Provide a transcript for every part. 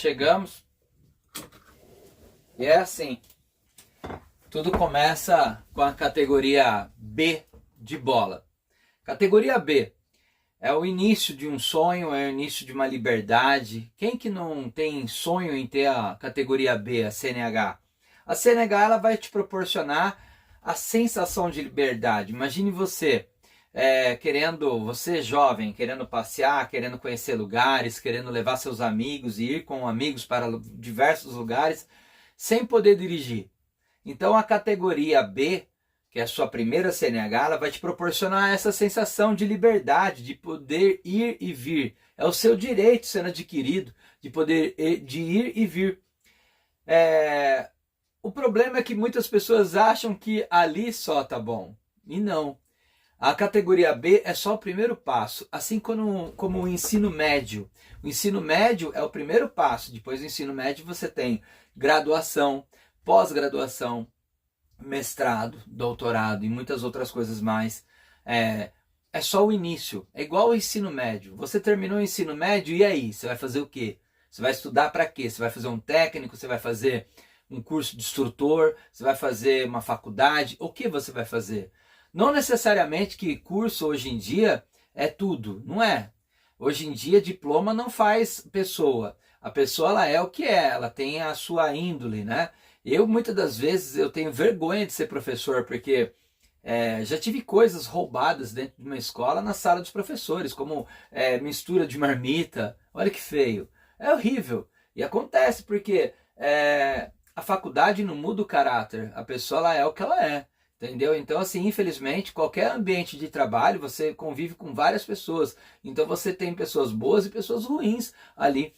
chegamos. E é assim, tudo começa com a categoria B de bola. Categoria B é o início de um sonho, é o início de uma liberdade. Quem que não tem sonho em ter a categoria B, a CNH? A CNH ela vai te proporcionar a sensação de liberdade. Imagine você você jovem, querendo passear, querendo conhecer lugares, querendo levar seus amigos e ir com amigos para diversos lugares, sem poder dirigir. Então a categoria B, que é a sua primeira CNH, ela vai te proporcionar essa sensação de liberdade, de poder ir e vir. É o seu direito sendo adquirido, de poder ir e vir. O problema é que muitas pessoas acham que ali só tá bom. E não. A categoria B é só o primeiro passo, assim como o ensino médio. O ensino médio é o primeiro passo. Depois do ensino médio você tem graduação, pós-graduação, mestrado, doutorado e muitas outras coisas mais. É só o início. É igual ao ensino médio. Você terminou o ensino médio e aí? Você vai fazer o quê? Você vai estudar para quê? Você vai fazer um técnico? Você vai fazer um curso de instrutor? Você vai fazer uma faculdade? O que você vai fazer? Não necessariamente que curso hoje em dia é tudo, não é? Hoje em dia diploma não faz pessoa. A pessoa ela é o que é, ela tem a sua índole, né? Muitas das vezes eu tenho vergonha de ser professor, porque já tive coisas roubadas dentro de uma escola na sala dos professores, como mistura de marmita. Olha que feio. É horrível. E acontece porque a faculdade não muda o caráter. A pessoa ela é o que ela é. Entendeu? Então, assim, infelizmente, qualquer ambiente de trabalho, você convive com várias pessoas. Então, você tem pessoas boas e pessoas ruins ali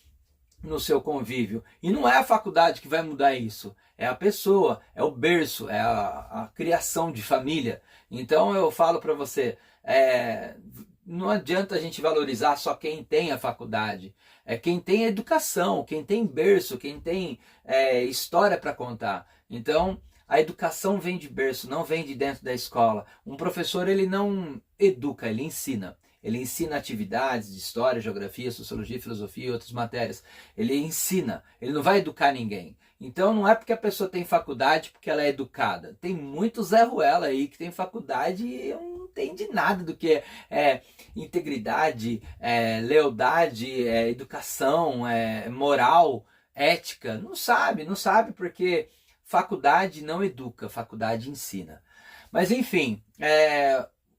no seu convívio. E não é a faculdade que vai mudar isso. É a pessoa, é o berço, é a criação de família. Então, eu falo para você, não adianta a gente valorizar só quem tem a faculdade. É quem tem a educação, quem tem berço, quem tem história para contar. Então, a educação vem de berço, não vem de dentro da escola. Um professor ele não educa, ele ensina. Ele ensina atividades de história, geografia, sociologia, filosofia e outras matérias. Ele ensina, ele não vai educar ninguém. Então não é porque a pessoa tem faculdade porque ela é educada. Tem muito Zé Ruela aí que tem faculdade e não entende nada do que é integridade, lealdade, educação, moral, ética. Não sabe porque faculdade não educa, faculdade ensina. Mas enfim,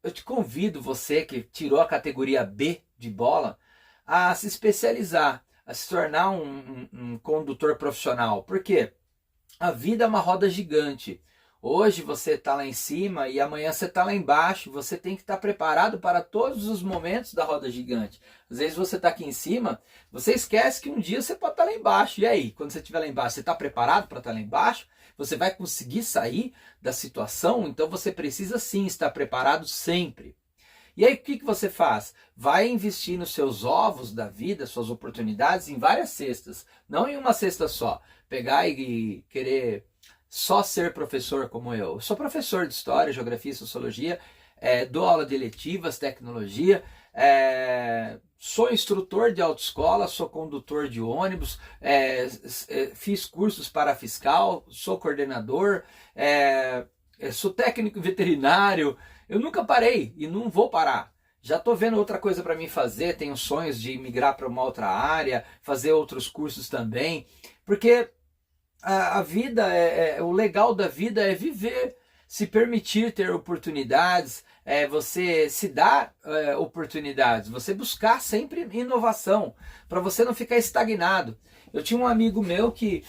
eu te convido, você que tirou a categoria B de bola, a se especializar, a se tornar um condutor profissional. Por quê? A vida é uma roda gigante. Hoje você está lá em cima e amanhã você está lá embaixo. Você tem que estar preparado para todos os momentos da roda gigante. Às vezes você está aqui em cima, você esquece que um dia você pode estar lá embaixo. E aí, quando você estiver lá embaixo, você está preparado para estar lá embaixo? Você vai conseguir sair da situação? Então você precisa sim estar preparado sempre. E aí o que você faz? Vai investir nos seus ovos da vida, suas oportunidades em várias cestas. Não em uma cesta só. Pegar e querer só ser professor como eu. Eu sou professor de História, Geografia e Sociologia, dou aula de eletivas, tecnologia, sou instrutor de autoescola, sou condutor de ônibus, fiz cursos para fiscal, sou coordenador, sou técnico veterinário. Eu nunca parei e não vou parar. Já estou vendo outra coisa para mim fazer, tenho sonhos de migrar para uma outra área, fazer outros cursos também, porque a vida, o legal da vida é viver, se permitir ter oportunidades, você se dar oportunidades, você buscar sempre inovação, para você não ficar estagnado. Eu tinha um amigo meu que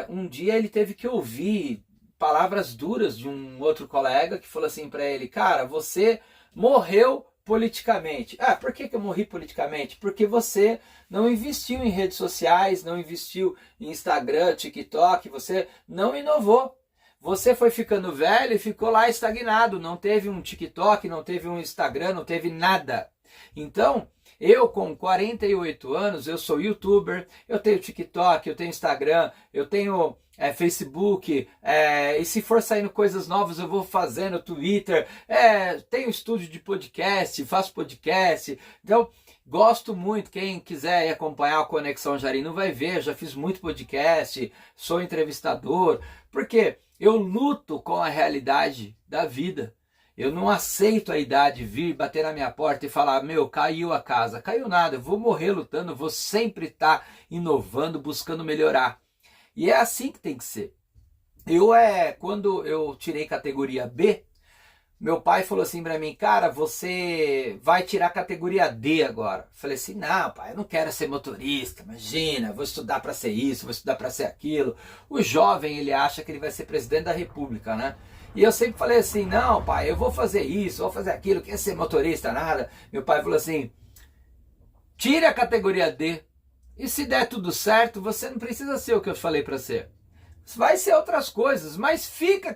um dia ele teve que ouvir palavras duras de um outro colega que falou assim para ele: cara, você morreu politicamente. Por que eu morri politicamente? Porque você não investiu em redes sociais, não investiu em Instagram, TikTok, você não inovou. Você foi ficando velho e ficou lá estagnado, não teve um TikTok, não teve um Instagram, não teve nada. Então, eu com 48 anos, eu sou youtuber, eu tenho TikTok, eu tenho Instagram, eu tenho Facebook, e se for saindo coisas novas eu vou fazendo Twitter, tenho estúdio de podcast, faço podcast. Então Gosto muito, quem quiser acompanhar a Conexão Jarinu vai ver, já fiz muito podcast, sou entrevistador, porque eu luto com a realidade da vida. Eu não aceito a idade vir bater na minha porta e falar, meu, caiu a casa. Caiu nada, eu vou morrer lutando, eu vou sempre estar inovando, buscando melhorar. E é assim que tem que ser. Quando eu tirei categoria B, meu pai falou assim para mim, cara, você vai tirar categoria D agora. Eu falei assim, não, pai, eu não quero ser motorista, imagina, vou estudar para ser isso, vou estudar para ser aquilo. O jovem, ele acha que ele vai ser presidente da república, né? E eu sempre falei assim, não, pai, eu vou fazer isso, vou fazer aquilo, quer ser motorista, nada. Meu pai falou assim, tire a categoria D, e se der tudo certo, você não precisa ser o que eu falei para ser. Vai ser outras coisas, mas fica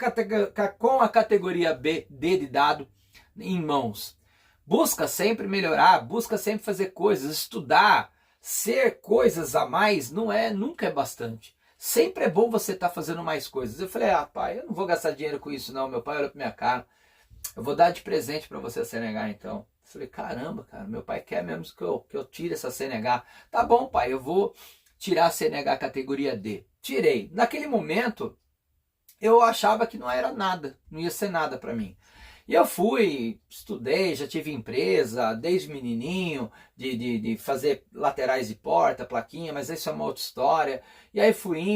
com a categoria B, D de dado, em mãos. Busca sempre melhorar, busca sempre fazer coisas, estudar, ser coisas a mais nunca é bastante. Sempre é bom você estar fazendo mais coisas. Eu falei, pai, eu não vou gastar dinheiro com isso não. Meu pai olhou pra minha cara, eu vou dar de presente para você a CNH então. Eu falei, caramba, cara, meu pai quer mesmo que eu tire essa CNH. Tá bom, pai, eu vou tirar a CNH categoria D. Tirei. Naquele momento, eu achava que não era nada, não ia ser nada para mim. E eu fui, estudei, já tive empresa, desde menininho, de fazer laterais de porta, plaquinha, mas isso é uma outra história. E aí fui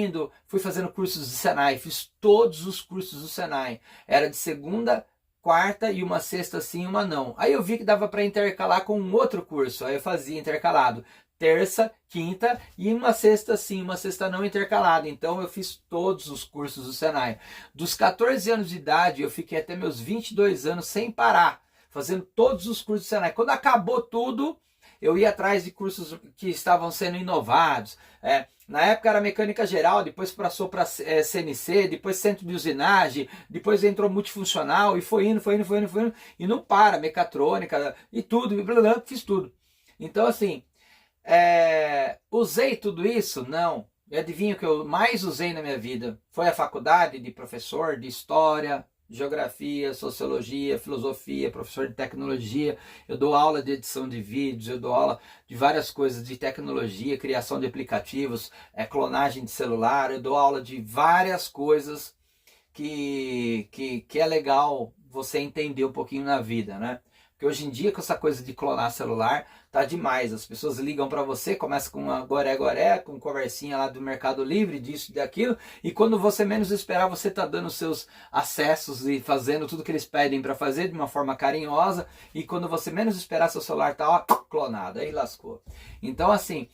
fazendo cursos do Senai, fiz todos os cursos do Senai. Era de segunda, quarta e uma sexta sim, uma não. Aí eu vi que dava para intercalar com um outro curso, aí eu fazia intercalado. Terça, quinta e uma sexta sim, uma sexta não intercalada. Então eu fiz todos os cursos do Senai. Dos 14 anos de idade, eu fiquei até meus 22 anos sem parar, fazendo todos os cursos do Senai. Quando acabou tudo, eu ia atrás de cursos que estavam sendo inovados. Na época era mecânica geral, depois passou para CNC, depois centro de usinagem, depois entrou multifuncional e foi indo, e não para, mecatrônica e tudo, fiz tudo. Então assim, usei tudo isso? Não. E adivinha o que eu mais usei na minha vida? Foi a faculdade de professor de história, geografia, sociologia, filosofia, professor de tecnologia. Eu dou aula de edição de vídeos, eu dou aula de várias coisas de tecnologia, criação de aplicativos, clonagem de celular. Eu dou aula de várias coisas que é legal você entender um pouquinho na vida, né? Porque hoje em dia, com essa coisa de clonar celular, tá demais. As pessoas ligam para você, começa com uma goré-goré, com conversinha lá do Mercado Livre, disso e daquilo, e quando você menos esperar, você tá dando seus acessos e fazendo tudo que eles pedem para fazer de uma forma carinhosa, e quando você menos esperar, seu celular tá clonado, aí lascou. Então assim,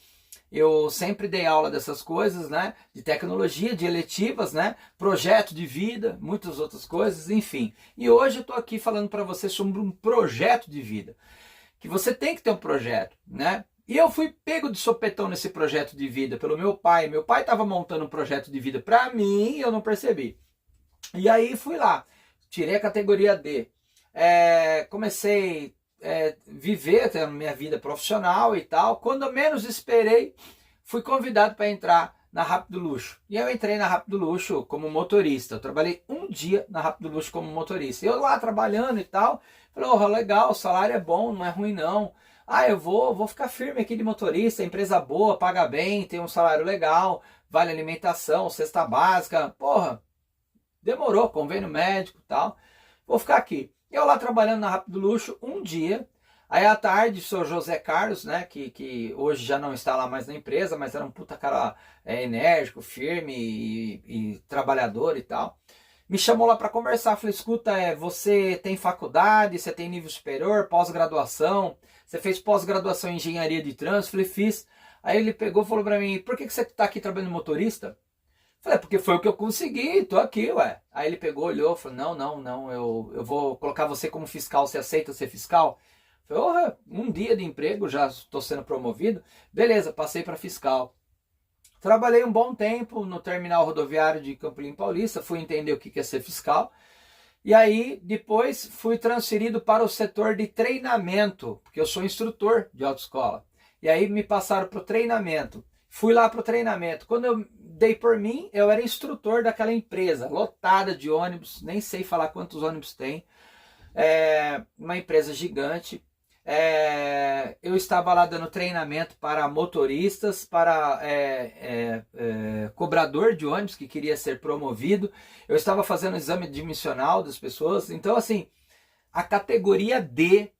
eu sempre dei aula dessas coisas, né? De tecnologia, de eletivas, né? Projeto de vida, muitas outras coisas, enfim. E hoje eu estou aqui falando para você sobre um projeto de vida. Que você tem que ter um projeto, né? E eu fui pego de sopetão nesse projeto de vida pelo meu pai. Meu pai estava montando um projeto de vida para mim e eu não percebi. E aí fui lá, tirei a categoria D. Comecei viver a minha vida profissional e tal. Quando eu menos esperei, fui convidado para entrar na Rápido Luxo. E eu entrei na Rápido Luxo como motorista. Eu trabalhei um dia na Rápido Luxo como motorista. Eu lá trabalhando e tal, falei, legal, o salário é bom, não é ruim não. Eu vou ficar firme aqui de motorista, empresa boa, paga bem, tem um salário legal, vale alimentação, cesta básica. Porra, demorou, convênio médico e tal. Vou ficar aqui. Eu lá trabalhando na Rápido Luxo um dia, aí à tarde o senhor José Carlos, né, que hoje já não está lá mais na empresa, mas era um puta cara enérgico, firme e trabalhador e tal, me chamou lá para conversar. Falei, escuta, você tem faculdade, você tem nível superior, pós-graduação, você fez pós-graduação em engenharia de trânsito? Falei, fiz. Aí ele pegou e falou para mim, por que você está aqui trabalhando motorista? Falei, porque foi o que eu consegui, tô aqui, ué. Aí ele pegou, olhou, falou, não, eu vou colocar você como fiscal, você aceita ser fiscal? Falei, um dia de emprego, já estou sendo promovido. Beleza, passei para fiscal. Trabalhei um bom tempo no terminal rodoviário de Campo Limpo Paulista, fui entender o que é ser fiscal. E aí, depois, fui transferido para o setor de treinamento, porque eu sou instrutor de autoescola. E aí me passaram para o treinamento. Fui lá para o treinamento. Quando eu dei por mim, eu era instrutor daquela empresa, lotada de ônibus, nem sei falar quantos ônibus tem. Uma empresa gigante. eu estava lá dando treinamento para motoristas, para cobrador de ônibus que queria ser promovido. Eu estava fazendo exame admissional das pessoas. Então, assim, a categoria D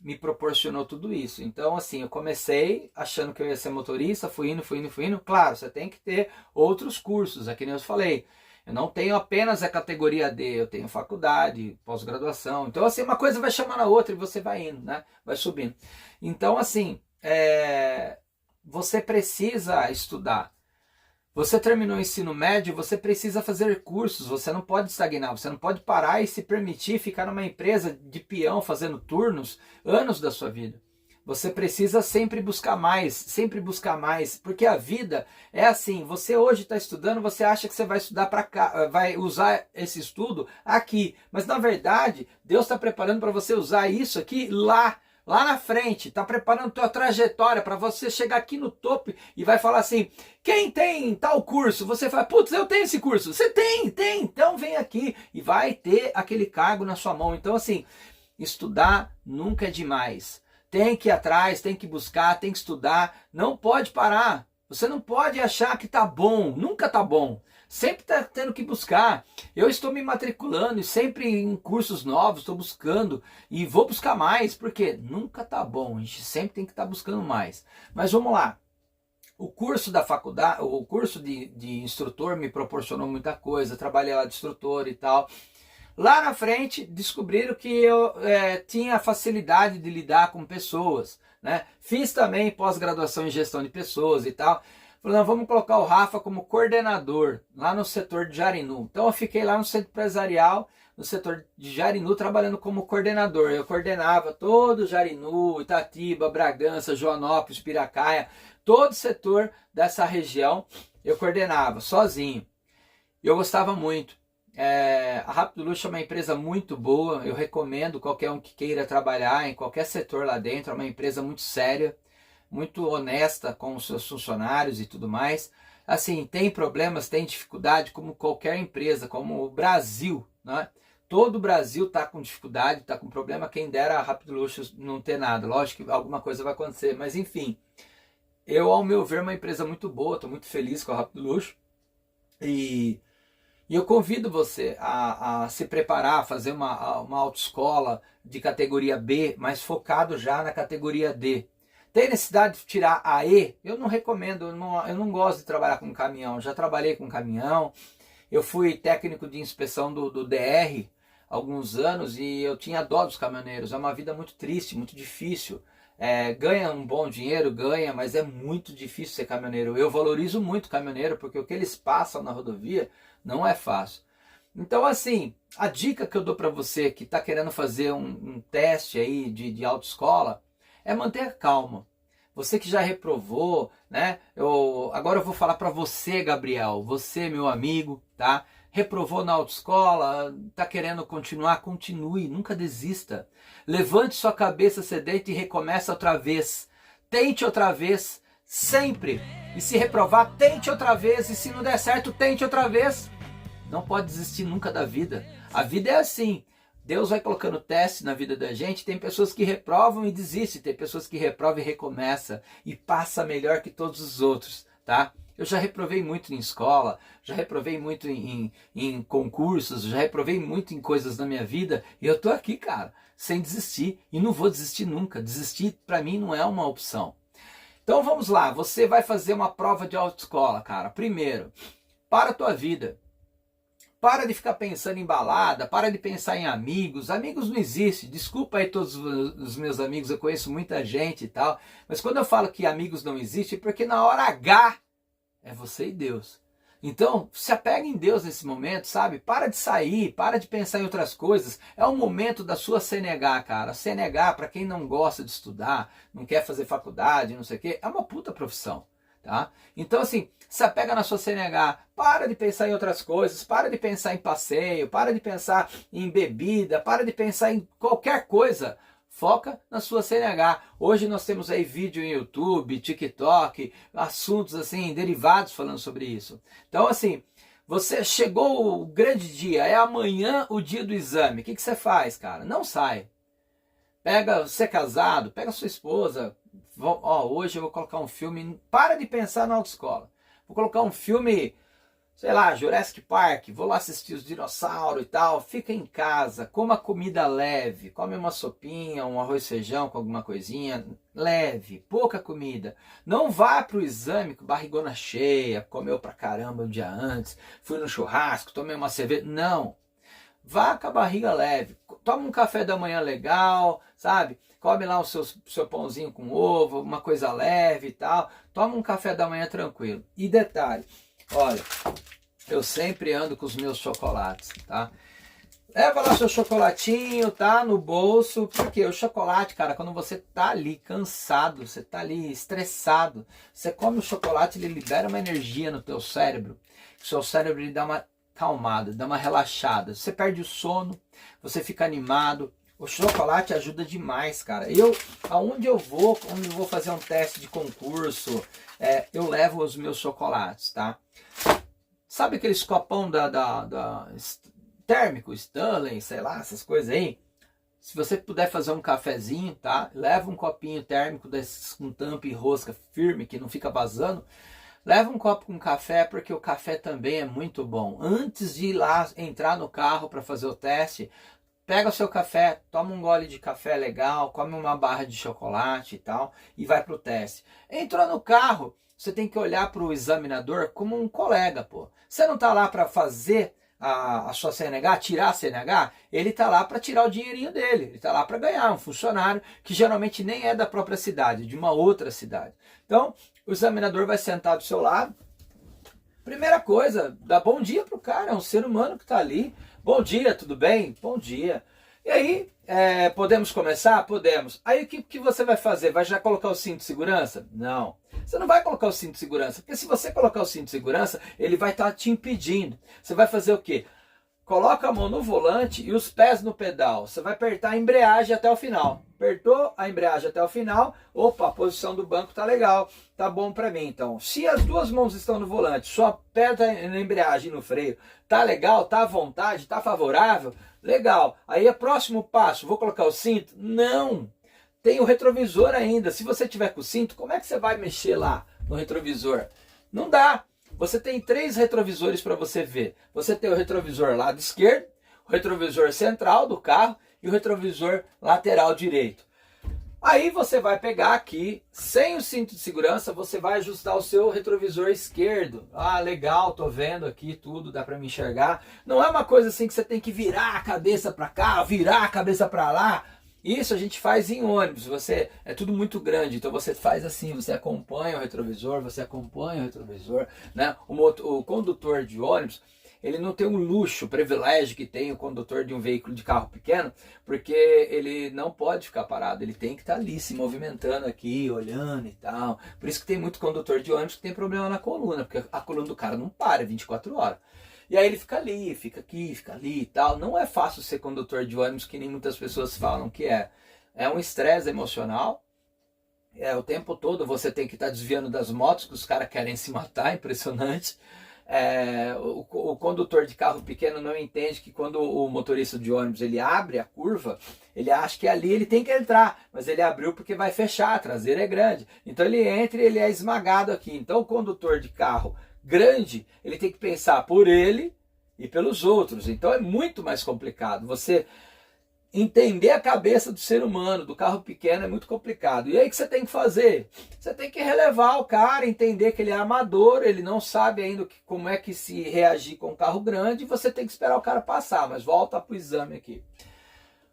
me proporcionou tudo isso. Então, assim, eu comecei achando que eu ia ser motorista, fui indo. Claro, você tem que ter outros cursos, aqui nem eu falei. Eu não tenho apenas a categoria D, eu tenho faculdade, pós-graduação. Então, assim, uma coisa vai chamando a outra e você vai indo, né? Vai subindo. Então, assim, você precisa estudar. Você terminou o ensino médio, você precisa fazer cursos, você não pode estagnar, você não pode parar e se permitir ficar numa empresa de peão fazendo turnos anos da sua vida. Você precisa sempre buscar mais, porque a vida é assim, você hoje está estudando, você acha que você vai estudar para cá, vai usar esse estudo aqui, mas na verdade, Deus está preparando para você usar isso aqui lá na frente, está preparando a tua trajetória para você chegar aqui no topo e vai falar assim, quem tem tal curso? Você fala, putz, eu tenho esse curso. Você tem, então vem aqui e vai ter aquele cargo na sua mão. Então assim, estudar nunca é demais. Tem que ir atrás, tem que buscar, tem que estudar, não pode parar. Você não pode achar que tá bom, nunca tá bom. Sempre está tendo que buscar. Eu estou me matriculando e sempre em cursos novos, estou buscando e vou buscar mais, porque nunca tá bom, a gente sempre tem que estar buscando mais. Mas vamos lá, o curso da faculdade, o curso de instrutor me proporcionou muita coisa, trabalhei lá de instrutor e tal. Lá na frente descobriram que eu tinha facilidade de lidar com pessoas, né? Fiz também pós-graduação em gestão de pessoas e tal. Falei, não, vamos colocar o Rafa como coordenador lá no setor de Jarinu. Então eu fiquei lá no centro empresarial, no setor de Jarinu, trabalhando como coordenador. Eu coordenava todo Jarinu, Itatiba, Bragança, Joanópolis, Piracaia, todo o setor dessa região eu coordenava sozinho. Eu gostava muito. A Rápido Luxo é uma empresa muito boa, eu recomendo qualquer um que queira trabalhar em qualquer setor lá dentro, é uma empresa muito séria, muito honesta com os seus funcionários e tudo mais. Assim, tem problemas, tem dificuldade, como qualquer empresa, como o Brasil, né? Todo o Brasil está com dificuldade, está com problema, quem dera a Rápido Luxo não ter nada. Lógico que alguma coisa vai acontecer, mas enfim. Eu, ao meu ver, uma empresa muito boa, estou muito feliz com a Rápido Luxo. E eu convido você a se preparar, a fazer uma autoescola de categoria B, mas focado já na categoria D. Tem necessidade de tirar a E? Eu não recomendo, eu não gosto de trabalhar com caminhão. Já trabalhei com caminhão, eu fui técnico de inspeção do DR há alguns anos e eu tinha dó dos caminhoneiros. É uma vida muito triste, muito difícil. Ganha um bom dinheiro, ganha, mas é muito difícil ser caminhoneiro. Eu valorizo muito caminhoneiro porque o que eles passam na rodovia não é fácil. Então assim, a dica que eu dou para você que está querendo fazer um teste aí de autoescola é manter a calma. Você que já reprovou, né? Agora eu vou falar para você, Gabriel, você, meu amigo, tá? Reprovou na autoescola, tá querendo continuar, continue, nunca desista. Levante sua cabeça sedenta e recomece outra vez. Tente outra vez, sempre. E se reprovar, tente outra vez. E se não der certo, tente outra vez. Não pode desistir nunca da vida. A vida é assim. Deus vai colocando teste na vida da gente. Tem pessoas que reprovam e desistem. Tem pessoas que reprovam e recomeçam. E passa melhor que todos os outros, tá? Eu já reprovei muito em escola. Já reprovei muito em concursos. Já reprovei muito em coisas na minha vida. E eu tô aqui, cara, sem desistir. E não vou desistir nunca. Desistir para mim não é uma opção. Então vamos lá. Você vai fazer uma prova de autoescola, cara. Primeiro, para a tua vida. Para de ficar pensando em balada, para de pensar em amigos. Amigos não existem. Desculpa aí todos os meus amigos, eu conheço muita gente e tal. Mas quando eu falo que amigos não existem, é porque na hora H é você e Deus. Então, se apega em Deus nesse momento, sabe? Para de sair, para de pensar em outras coisas. É o momento da sua CNH, cara. CNH, para quem não gosta de estudar, não quer fazer faculdade, não sei o quê, é uma puta profissão. Tá? Então assim, se apega na sua CNH, para de pensar em outras coisas, para de pensar em passeio, para de pensar em bebida, para de pensar em qualquer coisa, foca na sua CNH. Hoje nós temos aí vídeo em YouTube, TikTok, assuntos assim, derivados falando sobre isso. Então assim, você chegou o grande dia, é amanhã o dia do exame, o que você faz, cara? Não sai. Pega, você é casado, pega sua esposa, ó, hoje eu vou colocar um filme, para de pensar na autoescola. Vou colocar um filme, sei lá, Jurassic Park, vou lá assistir os dinossauros e tal, fica em casa, coma comida leve, come uma sopinha, um arroz e feijão com alguma coisinha, leve, pouca comida. Não vá pro exame com barrigona cheia, comeu pra caramba um dia antes, fui no churrasco, tomei uma cerveja, não. Vá com a barriga leve, toma um café da manhã legal, sabe? Come lá o seu pãozinho com ovo, uma coisa leve e tal. Toma um café da manhã tranquilo. E detalhe, olha, eu sempre ando com os meus chocolates, tá? Leva lá seu chocolatinho, tá? No bolso, porque o chocolate, cara, quando você tá ali cansado, você tá ali estressado, você come o chocolate, ele libera uma energia no teu cérebro. O seu cérebro ele dá uma calmada, dá uma relaxada. Você perde o sono, você fica animado. O chocolate ajuda demais, cara. Aonde eu vou, quando eu vou fazer um teste de concurso, eu levo os meus chocolates, tá? Sabe aqueles copão térmico, Stanley, sei lá, essas coisas aí? Se você puder fazer um cafezinho, tá? Leva um copinho térmico desses com tampa e rosca firme, que não fica vazando. Leva um copo com café, porque o café também é muito bom. Antes de ir lá, entrar no carro para fazer o teste, pega o seu café, toma um gole de café legal, come uma barra de chocolate e tal, e vai pro teste. Entrou no carro, você tem que olhar para o examinador como um colega, pô. Você não tá lá para fazer a sua CNH, tirar a CNH, ele tá lá para tirar o dinheirinho dele, ele tá lá para ganhar, um funcionário que geralmente nem é da própria cidade, de uma outra cidade. Então, o examinador vai sentar do seu lado. Primeira coisa, dá bom dia pro cara, é um ser humano que tá ali. Bom dia, tudo bem? Bom dia. E aí, podemos começar? Podemos. Aí o que você vai fazer? Vai já colocar o cinto de segurança? Não. Você não vai colocar o cinto de segurança, porque se você colocar o cinto de segurança, ele vai estar te impedindo. Você vai fazer o quê? Coloca a mão no volante e os pés no pedal. Você vai apertar a embreagem até o final. Apertou a embreagem até o final. Opa, a posição do banco tá legal. Tá bom para mim. Então, se as duas mãos estão no volante, só aperta na embreagem e no freio. Tá legal? Tá à vontade? Tá favorável? Legal. Aí é próximo passo. Vou colocar o cinto? Não. Tem o retrovisor ainda. Se você tiver com o cinto, como é que você vai mexer lá no retrovisor? Não dá. Você tem 3 retrovisores para você ver. Você tem o retrovisor lado esquerdo, o retrovisor central do carro e o retrovisor lateral direito. Aí você vai pegar aqui, sem o cinto de segurança, você vai ajustar o seu retrovisor esquerdo. Ah, legal, tô vendo aqui tudo, dá para me enxergar. Não é uma coisa assim que você tem que virar a cabeça para cá, virar a cabeça para lá. Isso a gente faz em ônibus, é tudo muito grande, então você faz assim, você acompanha o retrovisor, né? O condutor de ônibus, ele não tem o luxo, o privilégio que tem o condutor de um veículo de carro pequeno, porque ele não pode ficar parado, ele tem que estar ali se movimentando aqui, olhando e tal. Por isso que tem muito condutor de ônibus que tem problema na coluna, porque a coluna do cara não para 24 horas. E aí ele fica ali, fica aqui, fica ali e tal. Não é fácil ser condutor de ônibus, que nem muitas pessoas falam que é. É um estresse emocional. O tempo todo você tem que estar desviando das motos, que os caras querem se matar, impressionante. O condutor de carro pequeno não entende que quando o motorista de ônibus ele abre a curva, ele acha que ali ele tem que entrar, mas ele abriu porque vai fechar, a traseira é grande. Então ele entra e ele é esmagado aqui. Então o condutor de carro grande, ele tem que pensar por ele e pelos outros. Então é muito mais complicado. Você entender a cabeça do ser humano, do carro pequeno, é muito complicado. E aí o que você tem que fazer? Você tem que relevar o cara, entender que ele é amador, ele não sabe ainda como é que se reagir com um carro grande, e você tem que esperar o cara passar. Mas volta para o exame aqui.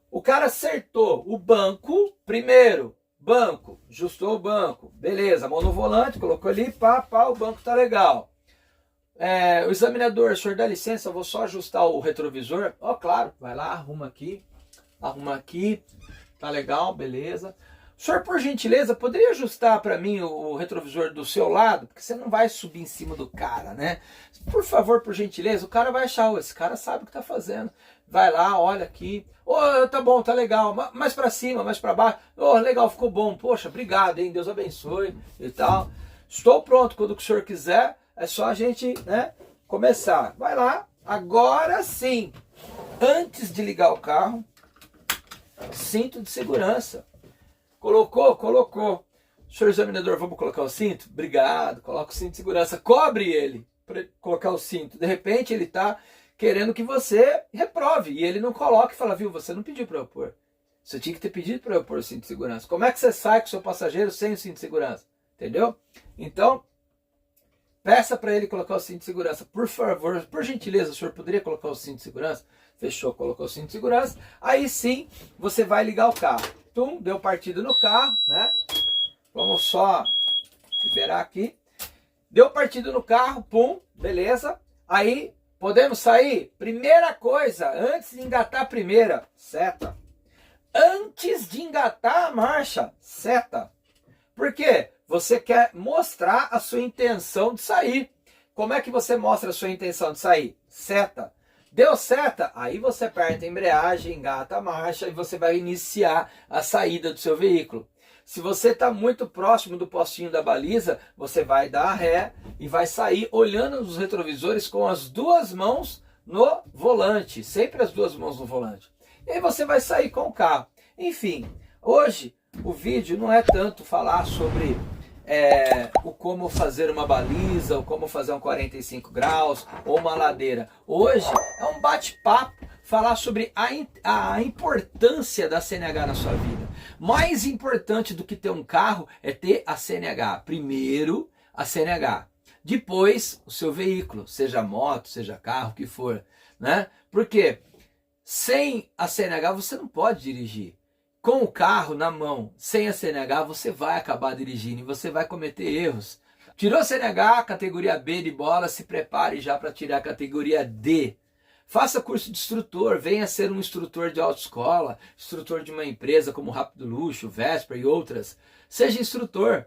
O cara acertou o banco primeiro. Banco, ajustou o banco. Beleza, mão no volante, colocou ali, pá, o banco tá legal. O examinador, o senhor dá licença, eu vou só ajustar o retrovisor. Claro, vai lá, arruma aqui, tá legal, beleza. O senhor, por gentileza, poderia ajustar para mim o retrovisor do seu lado? Porque você não vai subir em cima do cara, né? Por favor, por gentileza, o cara vai achar, esse cara sabe o que tá fazendo. Vai lá, olha aqui. Tá bom, tá legal. Mais para cima, mais para baixo. Legal, ficou bom. Poxa, obrigado, hein? Deus abençoe e tal. Estou pronto quando o senhor quiser. É só a gente, né, começar. Vai lá. Agora sim. Antes de ligar o carro, cinto de segurança. Colocou, colocou. Senhor examinador, vamos colocar o cinto? Obrigado, coloca o cinto de segurança. Cobre ele para colocar o cinto. De repente ele está querendo que você reprove. E ele não coloca e fala, viu, você não pediu para eu pôr. Você tinha que ter pedido para eu pôr o cinto de segurança. Como é que você sai com o seu passageiro sem o cinto de segurança? Entendeu? Então, peça para ele colocar o cinto de segurança. Por favor, por gentileza, o senhor poderia colocar o cinto de segurança? Fechou, colocou o cinto de segurança. Aí sim, você vai ligar o carro. Tum, deu partida no carro, né? Vamos só liberar aqui. Deu partida no carro, pum, beleza. Aí, podemos sair? Primeira coisa, antes de engatar a primeira, seta. Antes de engatar a marcha, seta. Por quê? Você quer mostrar a sua intenção de sair. Como é que você mostra a sua intenção de sair? Seta. Deu seta? Aí você aperta a embreagem, engata a marcha e você vai iniciar a saída do seu veículo. Se você está muito próximo do postinho da baliza, você vai dar ré e vai sair olhando nos retrovisores com as duas mãos no volante. Sempre as duas mãos no volante. E aí você vai sair com o carro. Enfim, hoje o vídeo não é tanto falar sobre o como fazer uma baliza, ou como fazer um 45 graus, ou uma ladeira. Hoje é um bate-papo, falar sobre a importância da CNH na sua vida. Mais importante do que ter um carro é ter a CNH. Primeiro, a CNH. Depois, o seu veículo, seja moto, seja carro, o que for, né? Porque sem a CNH você não pode dirigir. Com o carro na mão, sem a CNH, você vai acabar dirigindo e você vai cometer erros. Tirou a CNH, categoria B de bola, se prepare já para tirar a categoria D. Faça curso de instrutor, venha ser um instrutor de autoescola, instrutor de uma empresa como Rápido Luxo, Vesper e outras. Seja instrutor,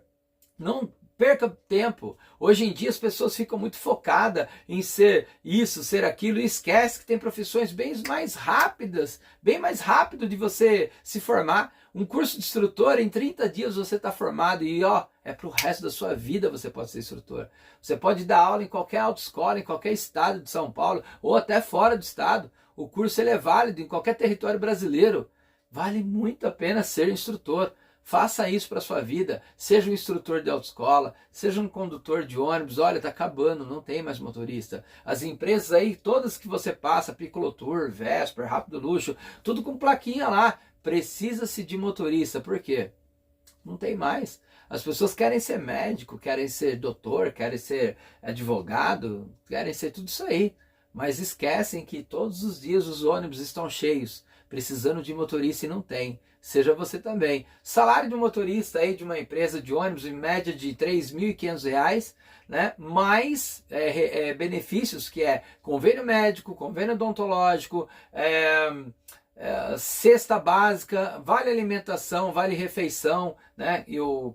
não perca tempo. Hoje em dia as pessoas ficam muito focadas em ser isso, ser aquilo e esquece que tem profissões bem mais rápidas, bem mais rápido de você se formar. Um curso de instrutor, em 30 dias você está formado e é para o resto da sua vida você pode ser instrutor. Você pode dar aula em qualquer autoescola, em qualquer estado de São Paulo ou até fora do estado. O curso ele é válido em qualquer território brasileiro. Vale muito a pena ser instrutor. Faça isso para a sua vida, seja um instrutor de autoescola, seja um condutor de ônibus. Olha, está acabando, não tem mais motorista. As empresas aí, todas que você passa, Piccolotour, Vesper, Rápido Luxo, tudo com plaquinha lá, precisa-se de motorista. Por quê? Não tem mais. As pessoas querem ser médico, querem ser doutor, querem ser advogado, querem ser tudo isso aí. Mas esquecem que todos os dias os ônibus estão cheios, precisando de motorista e não tem. Seja você também. Salário de um motorista aí de uma empresa de ônibus em média de R$ 3.500, né? Mais benefícios que é convênio médico, convênio odontológico, cesta básica, vale alimentação, vale refeição, né? E o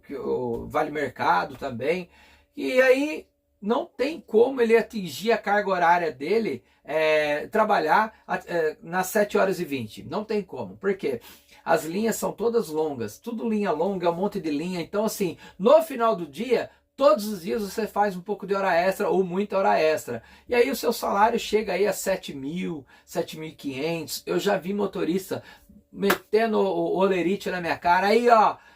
vale mercado também. E aí não tem como ele atingir a carga horária dele, trabalhar nas 7h20. Não tem como. Por quê? As linhas são todas longas, tudo linha longa, um monte de linha. Então assim, no final do dia, todos os dias você faz um pouco de hora extra ou muita hora extra. E aí o seu salário chega aí a 7.000, 7.500. Eu já vi motorista metendo o olerite na minha cara. Aí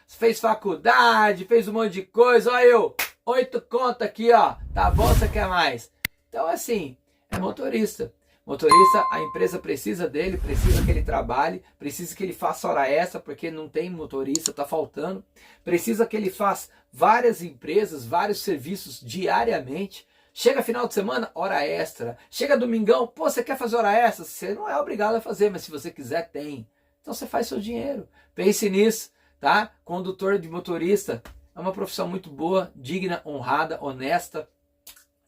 fez faculdade, fez um monte de coisa. Olha eu, 8 conto aqui, tá bom, você quer mais? Então assim, é motorista. Motorista, a empresa precisa dele, precisa que ele trabalhe, precisa que ele faça hora extra, porque não tem motorista, está faltando. Precisa que ele faça várias empresas, vários serviços diariamente. Chega final de semana, hora extra. Chega domingão, pô, você quer fazer hora extra? Você não é obrigado a fazer, mas se você quiser, tem. Então você faz seu dinheiro. Pense nisso, tá? Condutor de motorista é uma profissão muito boa, digna, honrada, honesta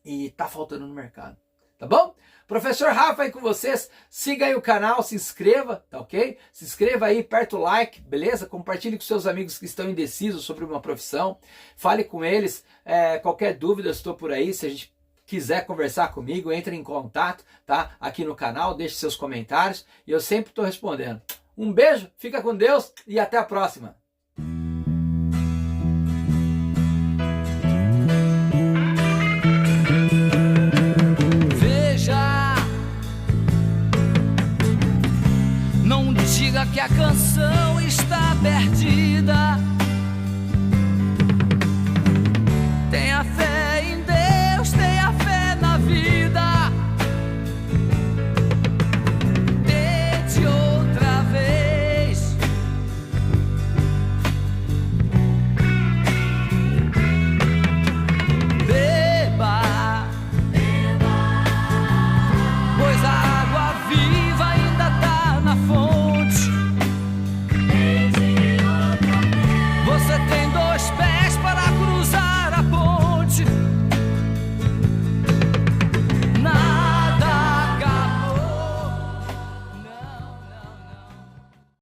e tá faltando no mercado. Tá bom? Professor Rafa aí com vocês. Siga aí o canal, se inscreva, tá ok? Se inscreva aí, aperta o like, beleza? Compartilhe com seus amigos que estão indecisos sobre uma profissão. Fale com eles. Qualquer dúvida, eu estou por aí. Se a gente quiser conversar comigo, entre em contato, tá? Aqui no canal, deixe seus comentários e eu sempre estou respondendo. Um beijo, fica com Deus e até a próxima. Não diga diga que a canção está perdida.